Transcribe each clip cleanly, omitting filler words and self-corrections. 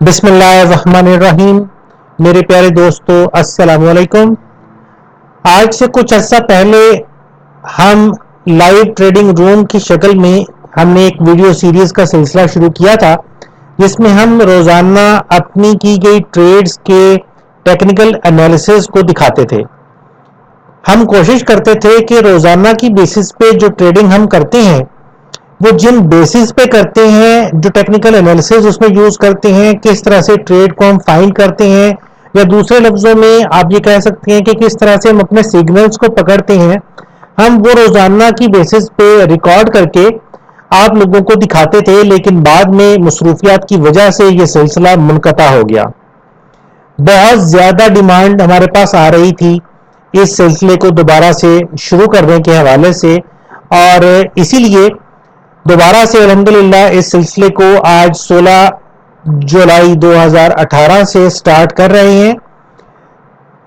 بسم اللہ الرحمن الرحیم. میرے پیارے دوستو السلام علیکم. آج سے کچھ عرصہ پہلے ہم لائیو ٹریڈنگ روم کی شکل میں ہم نے ایک ویڈیو سیریز کا سلسلہ شروع کیا تھا جس میں ہم روزانہ اپنی کی گئی ٹریڈز کے ٹیکنیکل انالیسز کو دکھاتے تھے. ہم کوشش کرتے تھے کہ روزانہ کی بیسس پہ جو ٹریڈنگ ہم کرتے ہیں وہ جن بیسس پہ کرتے ہیں, جو ٹیکنیکل انالیسز اس میں یوز کرتے ہیں, کس طرح سے ٹریڈ کو ہم فائنڈ کرتے ہیں, یا دوسرے لفظوں میں آپ یہ کہہ سکتے ہیں کہ کس طرح سے ہم اپنے سگنلز کو پکڑتے ہیں, ہم وہ روزانہ کی بیسس پہ ریکارڈ کر کے آپ لوگوں کو دکھاتے تھے. لیکن بعد میں مصروفیات کی وجہ سے یہ سلسلہ منقطع ہو گیا. بہت زیادہ ڈیمانڈ ہمارے پاس آ رہی تھی اس سلسلے کو دوبارہ سے شروع کرنے کے حوالے سے, اور اسی لیے دوبارہ سے الحمدللہ اس سلسلے کو آج 16 جولائی 2018 سے سٹارٹ کر رہے ہیں.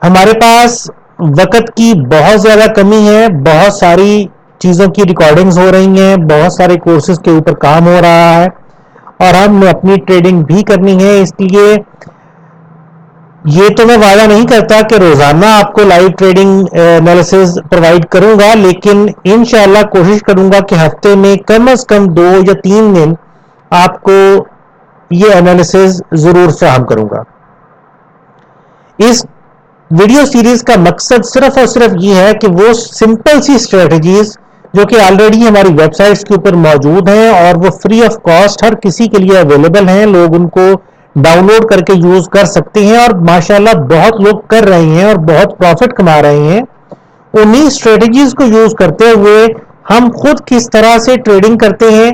ہمارے پاس وقت کی بہت زیادہ کمی ہے, بہت ساری چیزوں کی ریکارڈنگز ہو رہی ہیں, بہت سارے کورسز کے اوپر کام ہو رہا ہے, اور ہم نے اپنی ٹریڈنگ بھی کرنی ہے. اس لیے یہ تو میں وعدہ نہیں کرتا کہ روزانہ آپ کو لائیو ٹریڈنگ انالیسز پرووائڈ کروں گا, لیکن انشاءاللہ کوشش کروں گا کہ ہفتے میں کم از کم 2 یا 3 دن آپ کو یہ انالیسز ضرور فراہم کروں گا. اس ویڈیو سیریز کا مقصد صرف اور صرف یہ ہے کہ وہ سمپل سی اسٹریٹجیز جو کہ آلریڈی ہماری ویب سائٹس کے اوپر موجود ہیں اور وہ فری آف کاسٹ ہر کسی کے لیے اویلیبل ہیں, لوگ ان کو ڈاؤن لوڈ کر کے یوز کر سکتے ہیں, اور ماشاءاللہ بہت لوگ کر رہے ہیں اور بہت پروفٹ کما رہے ہیں. انہی اسٹریٹجیز کو یوز کرتے ہوئے ہم خود کس طرح سے ٹریڈنگ کرتے ہیں,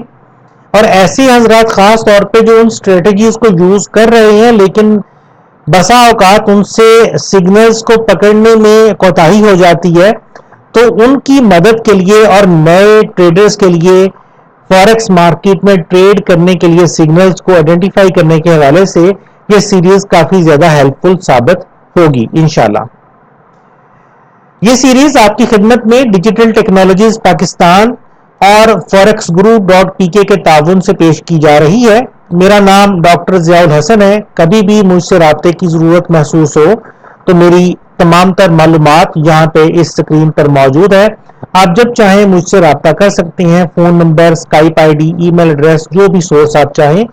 اور ایسے حضرات خاص طور پہ جو ان اسٹریٹجیز کو یوز کر رہے ہیں لیکن بسا اوقات ان سے سگنلز کو پکڑنے میں کوتاہی ہو جاتی ہے, تو ان کی مدد کے لیے اور نئے ٹریڈرز کے لیے فوریکس مارکیٹ میں ٹریڈ کرنے کے لیے سگنلز کو آئیڈینٹیفائی کرنے کے حوالے سے یہ سیریز کافی زیادہ ہیلپ فل ثابت ہوگی انشاءاللہ. یہ سیریز آپ کی خدمت میں ڈیجیٹل ٹیکنالوجیز پاکستان اور فوریکس گرو .pk کے تعاون سے پیش کی جا رہی ہے. میرا نام ڈاکٹر ضیاء الحسن ہے. کبھی بھی مجھ سے رابطے کی ضرورت محسوس ہو تو میری تمام تر معلومات یہاں پہ اس سکرین پر موجود ہے. آپ جب چاہیں مجھ سے رابطہ کر سکتے ہیں. Phone number, Skype I D, E mail address, جو بھی سورس آپ چاہیں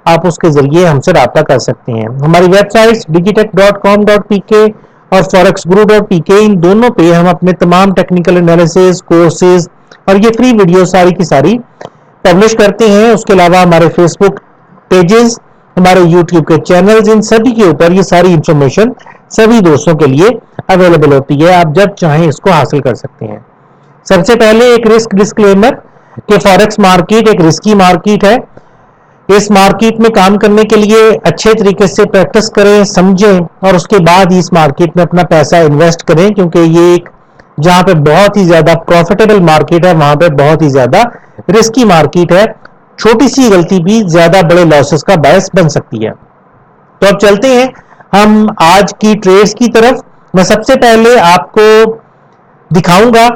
آپ اس کے ذریعے ہم سے رابطہ کر سکتے ہیں. ہماری ویب سائٹس digitech.com.pk اور forex.guru.pk, ان دونوں پہ ہم اپنے تمام ٹیکنیکل انالیسز, کورسز اور یہ فری ویڈیو ساری کی ساری پبلش کرتے ہیں. اس کے علاوہ ہمارے فیس بک پیجز, ہمارے یوٹیوب کے چینلز, ان سبھی کے اوپر یہ ساری انفارمیشن سبھی دوستوں کے لیے اویلیبل ہوتی ہے. آپ جب چاہیں اس کو حاصل کر سکتے ہیں. سب سے پہلے ایک رسک ڈسکلیمر کہ فوریکس مارکیٹ ایک رسکی مارکیٹ ہے. اس مارکیٹ میں کام کرنے کے لیے اچھے طریقے سے پریکٹس کریں, سمجھیں, اور اس کے بعد اس مارکیٹ میں اپنا پیسہ انویسٹ کریں, کیونکہ یہ ایک جہاں پہ بہت ہی زیادہ پروفیٹیبل مارکیٹ ہے وہاں پہ بہت ہی زیادہ رسکی مارکیٹ ہے. چھوٹی سی غلطی بھی زیادہ بڑے لاسز کا باعث بن سکتی ہے. تو اب چلتے ہیں ہم آج کی ٹریڈز کی طرف. میں سب سے پہلے آپ کو دکھاؤں گا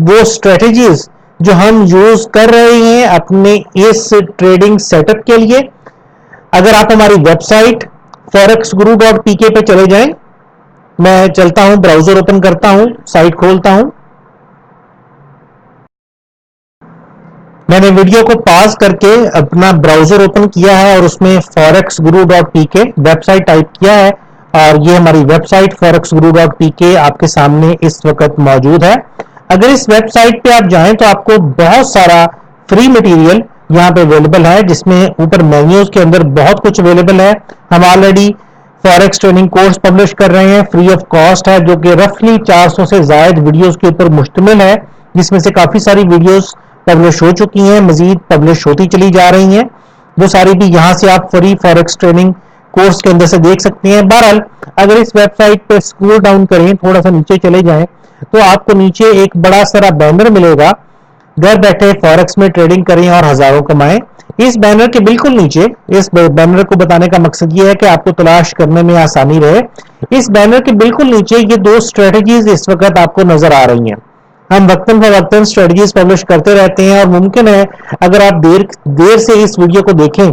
وہ اسٹریٹجیز جو ہم یوز کر رہے ہیں اپنے اس ٹریڈنگ سیٹ اپ کے لیے. اگر آپ ہماری ویب سائٹ forex.guru.pk پہ چلے جائیں, میں چلتا ہوں, براؤزر اوپن کرتا ہوں, سائٹ کھولتا ہوں. میں نے ویڈیو کو پاز کر کے اپنا براؤزر اوپن کیا ہے اور اس میں forex.guru.pk ویب سائٹ ٹائپ کیا ہے, اور یہ ہماری ویب سائٹ forex.guru.pk آپ کے سامنے اس وقت موجود ہے. اگر اس ویب سائٹ پہ آپ جائیں تو آپ کو بہت سارا فری مٹیریل یہاں پہ اویلیبل ہے, جس میں اوپر مینیوز کے اندر بہت کچھ اویلیبل ہے. ہم already forex training course publish کر رہے ہیں, فری آف کاسٹ ہے, جو کہ رفلی 400 سے زائد ویڈیوز کے اوپر مشتمل ہے, جس میں سے کافی ساری ویڈیوز پبلش ہو چکی ہیں, مزید پبلش ہوتی چلی جا رہی ہیں. وہ ساری بھی یہاں سے آپ فری فوریکس ٹریننگ کورس کے اندر سے دیکھ سکتے ہیں. بہرحال اگر اس ویب سائٹ پہ اسکرول ڈاؤن کریں, تھوڑا سا نیچے چلے جائیں, تو آپ کو نیچے ایک بڑا سارا بینر ملے گا, گھر بیٹھے فوریکس میں ٹریڈنگ کریں اور ہزاروں کمائیں. اس بینر کے بالکل نیچے, اس بینر کو بتانے کا مقصد یہ ہے کہ آپ کو تلاش کرنے میں آسانی رہے, اس بینر کے بالکل نیچے یہ 2 اسٹریٹجیز اس وقت آپ کو نظر آ رہی ہیں. ہم وقتاً فوقتاً اسٹریٹجیز پبلش کرتے رہتے ہیں, اور ممکن ہے اگر آپ دیر سے اس ویڈیو کو دیکھیں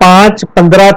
5, 15,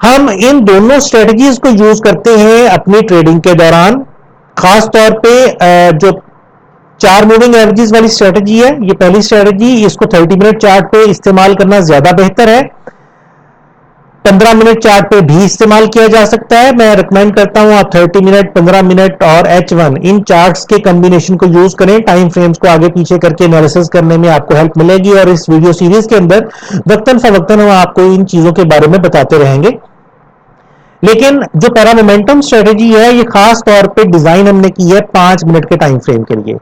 ہم ان دونوں اسٹریٹجیز کو یوز کرتے ہیں اپنی ٹریڈنگ کے دوران. خاص طور پہ جو 4 موونگ ایوریجز والی اسٹریٹجی ہے، یہ پہلی اسٹریٹجی، اس کو 30 منٹ چارٹ پہ استعمال کرنا زیادہ بہتر ہے. 15 منٹ چارٹ پہ بھی استعمال کیا جا سکتا ہے. میں ریکمینڈ کرتا ہوں آپ 30 منٹ، 15 منٹ اور H1 ان چارٹس کے کمبینیشن کو یوز کریں. ٹائم فریمز کو آگے پیچھے کر کے انالیسس کرنے میں آپ کو ہیلپ ملے گی، اور اس ویڈیو سیریز کے اندر وقتاً فوقتاً ہم آپ کو ان چیزوں کے بارے میں بتاتے رہیں گے. لیکن جو پیرا مومنٹم اسٹریٹجی ہے، یہ خاص طور پہ ڈیزائن ہم نے کی ہے 5 منٹ کے ٹائم فریم کے لیے.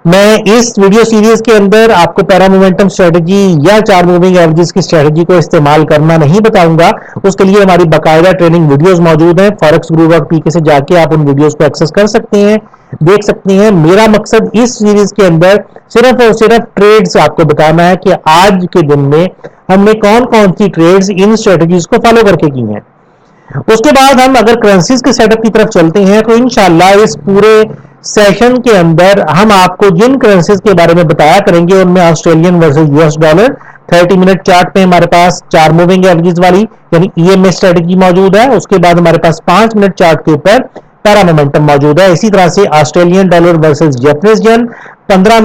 میں اس ویڈیو سیریز کے اندر آپ کو پیرا مومنٹم اسٹریٹجی یا 4 موونگ ایوریجز کی اسٹریٹجی کو استعمال کرنا نہیں بتاؤں گا. اس کے لیے ہماری باقاعدہ ٹریننگ ویڈیوز موجود ہیں. فارکس گرو ڈاٹ پی کے سے جا کے آپ ان ویڈیوز کو ایکسس کر سکتے ہیں، دیکھ سکتے ہیں. میرا مقصد اس سیریز کے اندر صرف اور صرف ٹریڈز آپ کو بتانا ہے کہ آج کے دن میں ہم نے کون کون سی ٹریڈز ان اسٹریٹجیز کو فالو کر کے کی ہیں. اس کے بعد ہم اگر کرنسیز کے سیٹ اپ کی طرف چلتے ہیں تو انشاءاللہ اس پورے سیشن کے اندر ہم آپ کو جن کرنسیز کے بارے میں بتایا کریں گے ان میں آسٹریلین ورسز US ڈالر 30 منٹ چارٹ پہ ہمارے پاس 4 موونگ ایوریجز والی یعنی EMA اسٹریٹجی موجود ہے. اس کے بعد ہمارے پاس 5 منٹ چارٹ کے اوپر پیرا مومنٹم موجود ہے. اسی طرح سے آسٹریلین ڈالر ورسز جیپنیز ین 30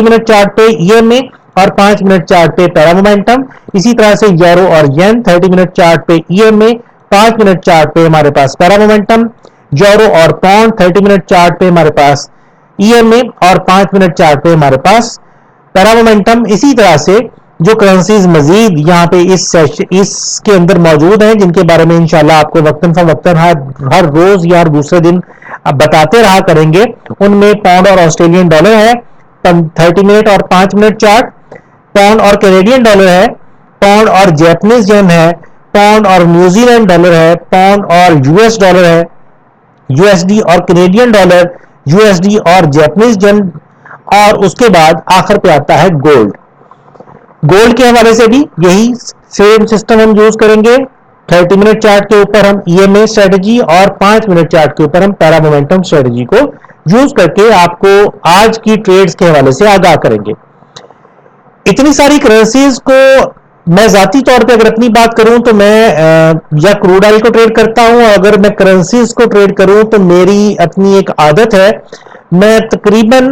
منٹ چارٹ پہ EMA اور 5 منٹ چارٹ پہ پیرا مومنٹم. اسی طرح سے یورو اور ین 30 منٹ چارٹ پہ EMA 5 منٹ چارٹ پہ ہمارے پاس پیرا مومنٹم. یورو اور پاؤنڈ 30 منٹ چارٹ پہ ہمارے پاس EMA اور 5 منٹ چارٹ پہ ہمارے پاس پیرا مومنٹم. اسی طرح سے جو کرنسیز مزید یہاں پہ اس کے اندر موجود ہیں جن کے بارے میں انشاءاللہ آپ کو وقتاً فوقتاً ہر روز یا ہر دوسرے دن بتاتے رہا کریں گے، ان میں پاؤنڈ اور آسٹریلین ڈالر ہے 30 منٹ اور 5 منٹ چارٹ. پاؤنڈ اور کینیڈین ڈالر ہے. پاؤنڈ اور جیپنیز ین ہے. پاؤنڈ اور نیوزی لینڈ ڈالر ہے. پاؤنڈ اور US ڈالر ہے. USD اور کینیڈین ڈالر، USD اور جیپنیز ین. اور اس کے بعد آخر پہ آتا ہے گولڈ. گولڈ کے حوالے سے بھی یہی سیم سسٹم ہم یوز کریں گے. 30 منٹ چارٹ کے اوپر ہم EMA اسٹریٹجی اور 5 منٹ چارٹ کے اوپر ہم پیرا مومنٹم اسٹریٹجی کو یوز کر کے آپ کو آج کی ٹریڈز کے حوالے سے آگاہ کریں گے. اتنی ساری کرنسیز کو میں ذاتی طور پہ اگر اپنی بات کروں تو میں یا کروڈ آئل کو ٹریڈ کرتا ہوں. اگر میں کرنسیز کو ٹریڈ کروں تو میری اپنی ایک عادت ہے، میں تقریباً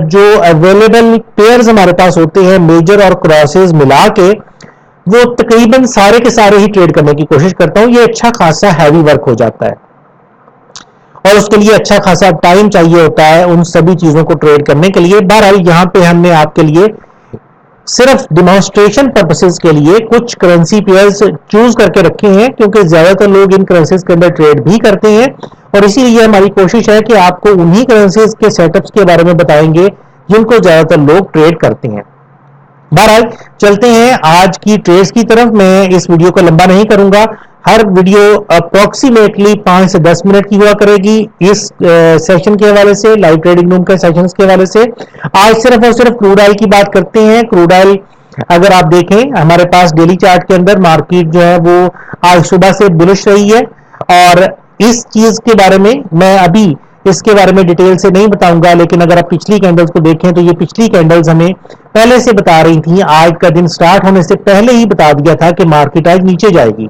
جو اویلیبل پیئرز ہمارے پاس ہوتے ہیں میجر اور کراسز ملا کے وہ تقریباً سارے کے سارے ہی ٹریڈ کرنے کی کوشش کرتا ہوں. یہ اچھا خاصا ہیوی ورک ہو جاتا ہے اور اس کے لیے اچھا خاصا ٹائم چاہیے ہوتا ہے ان سبھی چیزوں کو ٹریڈ کرنے کے لیے. بہرحال یہاں پہ ہم نے آپ کے لیے صرف ڈیمانسٹریشن پرپسز کے لیے کچھ کرنسی پیئرز چوز کر کے رکھے ہیں کیونکہ زیادہ تر لوگ ان کرنسیز کے اندر ٹریڈ بھی کرتے ہیں، اور اسی لیے ہماری کوشش ہے کہ آپ کو انہی کرنسیز کے سیٹ اپس کے بارے میں بتائیں گے جن کو زیادہ تر لوگ ٹریڈ کرتے ہیں. بہرحال چلتے ہیں آج کی ٹریڈز کی طرف. میں اس ویڈیو کو لمبا نہیں کروں گا. ہر ویڈیو اپروکسیمیٹلی 5 سے 10 منٹ کی ہوا کرے گی اس سیشن کے حوالے سے، لائیو ٹریڈنگ روم کے سیشنز کے حوالے سے. آج صرف اور صرف کروڈ آئل کی بات کرتے ہیں. کروڈ آئل اگر آپ دیکھیں ہمارے پاس ڈیلی چارٹ کے اندر مارکیٹ جو ہے وہ آج صبح سے بلش رہی ہے، اور اس چیز کے بارے میں میں ابھی اس کے بارے میں ڈیٹیل سے نہیں بتاؤں گا. لیکن اگر آپ پچھلی کینڈلز کو دیکھیں تو یہ پچھلی کینڈلز ہمیں پہلے سے بتا رہی تھیں، آج کا دن سٹارٹ ہونے سے پہلے ہی بتا دیا تھا کہ مارکیٹ آج نیچے جائے گی.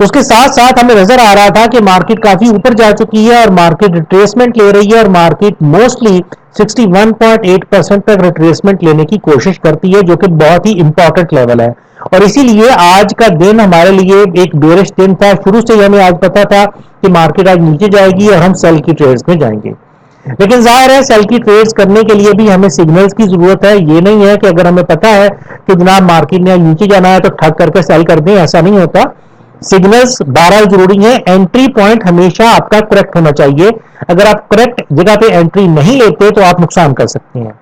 اس کے ساتھ ساتھ ہمیں نظر آ رہا تھا کہ مارکیٹ کافی اوپر جا چکی ہے اور مارکیٹ ریٹریسمنٹ لے رہی ہے، اور مارکیٹ موسٹلی 61.8% تک ریٹریسمنٹ لینے کی کوشش کرتی ہے جو کہ بہت ہی امپورٹنٹ لیول ہے. اور اسی لیے آج کا دن ہمارے لیے ایک بیرش دن تھا. شروع سے ہمیں آج پتا تھا کہ مارکیٹ آج نیچے جائے گی اور ہم سیل کی ٹریڈز میں جائیں گے. لیکن ظاہر ہے سیل کی ٹریڈز کرنے کے لیے بھی ہمیں سگنلز کی ضرورت ہے. یہ نہیں ہے کہ اگر ہمیں پتا ہے کہ جناب مارکیٹ نے نیچے جانا ہے تو ٹھگ کر کے سیل کر دیں، ایسا نہیں ہوتا. سگنلز بہرحال ضروری ہیں. انٹری پوائنٹ ہمیشہ آپ کا کریکٹ ہونا چاہیے. اگر آپ کریکٹ جگہ پہ انٹری نہیں لیتے تو آپ نقصان کر سکتے ہیں.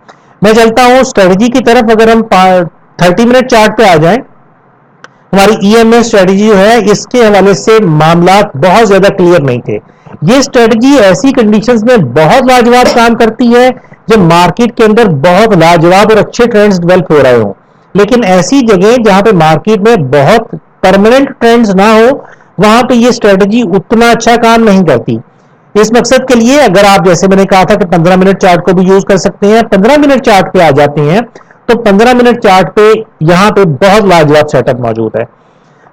میں چلتا ہوں اسٹریٹجی کی طرف. اگر ہم 30 منٹ چارٹ پہ آ جائیں، ہماری EMA اسٹریٹجی جو ہے اس کے حوالے سے معاملات بہت زیادہ کلیئر نہیں تھے. یہ اسٹریٹجی ایسی کنڈیشنز میں بہت لاجواب کام کرتی ہے جب مارکیٹ کے اندر بہت لاجواب اور اچھے ٹرینڈز ڈیولپ ہو رہے ہوں. لیکن ایسی جگہ جہاں پہ مارکیٹ میں بہت پرماننٹ ٹرینڈز نہ ہو وہاں پہ یہ اسٹریٹجی اتنا اچھا کام نہیں کرتی. اس مقصد کے لیے اگر آپ جیسے میں نے کہا تھا کہ 15 منٹ چارٹ کو بھی یوز کر سکتے ہیں، 15 منٹ چارٹ پہ آ جاتے ہیں تو 15 منٹ چارٹ پہ یہاں پہ بہت لاجواب سیٹ اپ موجود ہے.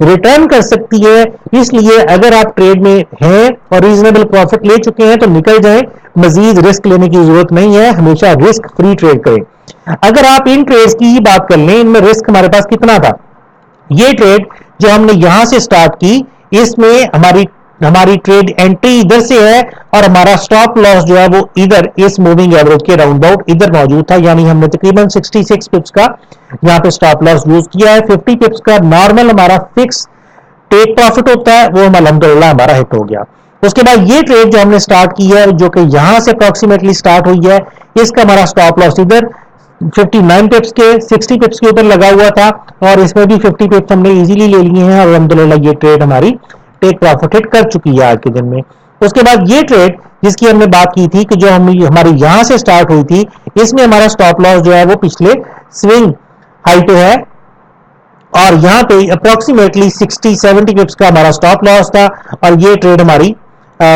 ریٹرن کر سکتی ہے. اس لیے اگر آپ ٹریڈ میں ہیں اور ریزنیبل پروفٹ لے چکے ہیں تو نکل جائیں, مزید رسک لینے کی ضرورت نہیں ہے, ہمیشہ رسک فری ٹریڈ کریں. اگر آپ ان ٹریڈز کی ہی بات کر لیں, ان میں رسک ہمارے پاس کتنا تھا. یہ ٹریڈ جو ہم نے یہاں سے سٹارٹ کی, اس میں ہماری ٹریڈ انٹری ادھر سے ہے اور ہمارا سٹاپ لاس جو ہے وہ ادھر اس موونگ ایوریج کے راؤنڈ باؤٹ ادھر موجود تھا, یعنی ہم نے تقریباً 66 پپس کا یہاں پہ سٹاپ لاس یوز کیا ہے. 50 پپس کا نارمل ہمارا فکس ٹیک پروفٹ ہوتا ہے, وہ الحمدللہ ہمارا ہٹ ہو گیا. اس کے بعد یہ ٹریڈ جو ہم نے سٹارٹ کی ہے, جو کہ یہاں سے اپروکسیمیٹلی سٹارٹ ہوئی ہے, اس کا ہمارا سٹاپ لاس ادھر 59 پپس کے 60 پپس کے اوپر لگا ہوا تھا, اور اس میں بھی 50 پپس ہم نے ایزیلی لے لیے ہیں, اور الحمدللہ یہ ٹریڈ ہماری ٹیک پروفٹ ہٹ کر چکی ہے آج کے دن میں. اس کے بعد یہ ٹریڈ جس کی ہم نے بات کی تھی کہ جو ہماری یہاں سے سٹارٹ ہوئی تھی, اس میں ہمارا سٹاپ لاس جو ہے وہ پچھلے سوئنگ ہائی پہ ہے, اور یہاں پہ اپروکسیمیٹلی 60-70 پپس کا ہمارا سٹاپ لاس تھا. اور یہ ٹریڈ ہماری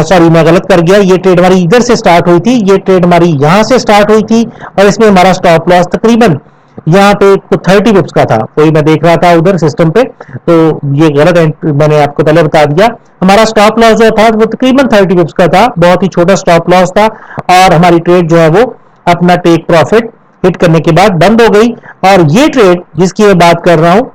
سوری میں غلط کر گیا, یہ ٹریڈ ہماری ادھر سے سٹارٹ ہوئی تھی, یہ ٹریڈ ہماری یہاں سے سٹارٹ ہوئی تھی, اور اس میں ہمارا سٹاپ لاس تقریباً یہاں پہ 30 پپس کا تھا. کوئی میں دیکھ رہا تھا ادھر سسٹم پہ, تو یہ غلط میں نے آپ کو پہلے بتا دیا. ہمارا سٹاپ لاس جو تھا وہ تقریباً 30 پپس کا تھا, بہت ہی چھوٹا سٹاپ لاس تھا, اور ہماری ٹریڈ جو ہے وہ اپنا ٹیک پروفٹ ہٹ کرنے کے بعد بند ہو گئی. اور یہ ٹریڈ جس کی میں بات کر رہا ہوں,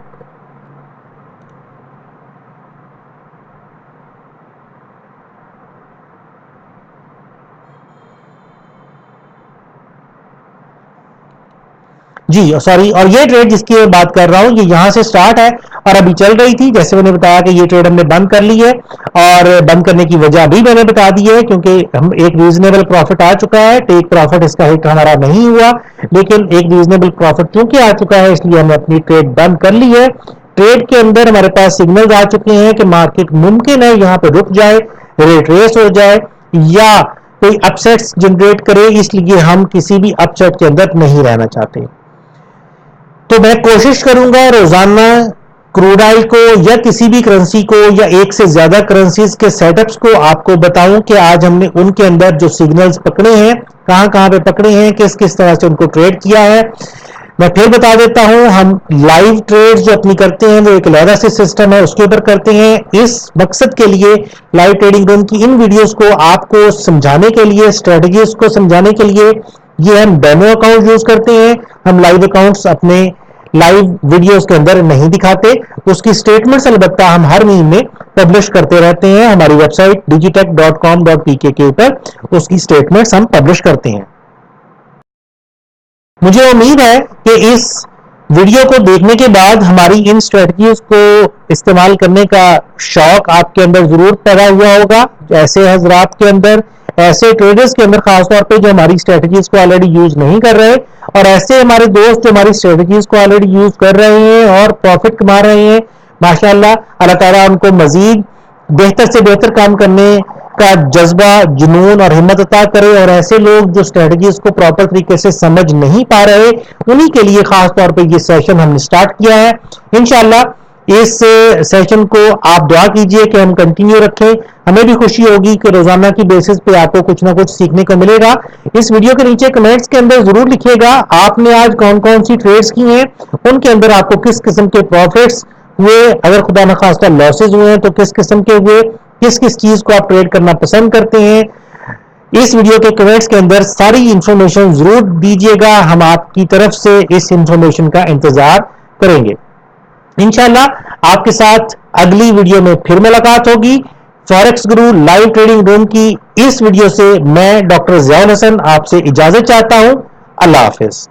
جی سوری, اور یہ ٹریڈ جس کی میں بات کر رہا ہوں یہ یہاں سے سٹارٹ ہے اور ابھی چل رہی تھی. جیسے میں نے بتایا کہ یہ ٹریڈ ہم نے بند کر لی ہے, اور بند کرنے کی وجہ بھی میں نے بتا دی ہے, کیونکہ ہم ایک ریزنیبل پروفٹ آ چکا ہے. ٹیک پروفٹ اس کا ہٹ ہمارا نہیں ہوا, لیکن ایک ریزنیبل پروفٹ کیونکہ آ چکا ہے, اس لیے ہم نے اپنی ٹریڈ بند کر لی ہے. ٹریڈ کے اندر ہمارے پاس سگنلز آ چکے ہیں کہ مارکیٹ ممکن ہے یہاں پہ رک جائے, ریٹریس ہو جائے, یا کوئی اپ سیٹس جنریٹ کرے, اس لیے ہم کسی بھی اپ سیٹ کے اندر نہیں رہنا چاہتے. تو میں کوشش کروں گا روزانہ کروڈ آئل کو یا کسی بھی کرنسی کو یا ایک سے زیادہ کرنسیز کے سیٹ اپس کو آپ کو بتاؤں کہ آج ہم نے ان کے اندر جو سگنلز پکڑے ہیں, کہاں کہاں پہ پکڑے ہیں, کس کس طرح سے ان کو ٹریڈ کیا ہے. میں پھر بتا دیتا ہوں, ہم لائیو ٹریڈ جو اپنی کرتے ہیں وہ ایک علیحدہ سے سسٹم ہے, اس کے اوپر کرتے ہیں. اس مقصد کے لیے لائیو ٹریڈنگ روم کی ان ویڈیوز کو آپ کو سمجھانے کے لیے, اسٹریٹجیز کو سمجھانے کے لیے یہ ہم ڈیمو اکاؤنٹ یوز کرتے ہیں. ہم لائیو اکاؤنٹس اپنے لائیو ویڈیوز کے اندر نہیں دکھاتے. اس کی سٹیٹمنٹس البتہ ہم ہر مہینے پبلش کرتے رہتے ہیں ہماری ویب سائٹ digitech.com.pk کے اوپر, اس کی سٹیٹمنٹس ہم پبلش کرتے ہیں. مجھے امید ہے کہ اس ویڈیو کو دیکھنے کے بعد ہماری ان اسٹریٹجیز کو استعمال کرنے کا شوق آپ کے اندر ضرور پیدا ہوا ہوگا. ایسے حضرات کے اندر, ایسے ٹریڈرز کے اندر خاص طور پہ جو ہماری اسٹریٹجیز کو آلریڈی یوز نہیں کر رہے, اور ایسے ہمارے دوست جو ہماری اسٹریٹجیز کو آلریڈی یوز کر رہے ہیں اور پروفٹ کما رہے ہیں, ماشاءاللہ اللہ تعالیٰ ان کو مزید بہتر سے بہتر کام کرنے کا جذبہ, جنون اور ہمت عطا کرے. اور ایسے لوگ جو اسٹریٹجیز کو پراپر طریقے سے سمجھ نہیں پا رہے, انہی کے لیے خاص طور پہ یہ سیشن ہم نے سٹارٹ کیا ہے. انشاءاللہ اس سیشن کو آپ دعا کیجئے کہ ہم کنٹینیو رکھیں. ہمیں بھی خوشی ہوگی کہ روزانہ کی بیسس پہ آپ کو کچھ نہ کچھ سیکھنے کو ملے گا. اس ویڈیو کے نیچے کمنٹس کے اندر ضرور لکھیے گا آپ نے آج کون کون سی ٹریڈز کی ہیں, ان کے اندر آپ کو کس قسم کے پروفٹس ہوئے, اگر خدا نخواستہ لاسز ہوئے ہیں تو کس قسم کے ہوئے, کس کس چیز کو آپ ٹریڈ کرنا پسند کرتے ہیں. اس ویڈیو کے کمنٹس کے اندر ساری انفارمیشن ضرور دیجیے گا, ہم آپ کی طرف سے اس انفارمیشن کا انتظار کریں گے. انشاءاللہ آپ کے ساتھ اگلی ویڈیو میں پھر ملاقات ہوگی. فوریکس گرو لائیو ٹریڈنگ روم کی اس ویڈیو سے میں ڈاکٹر ضیاء الحسن آپ سے اجازت چاہتا ہوں. اللہ حافظ.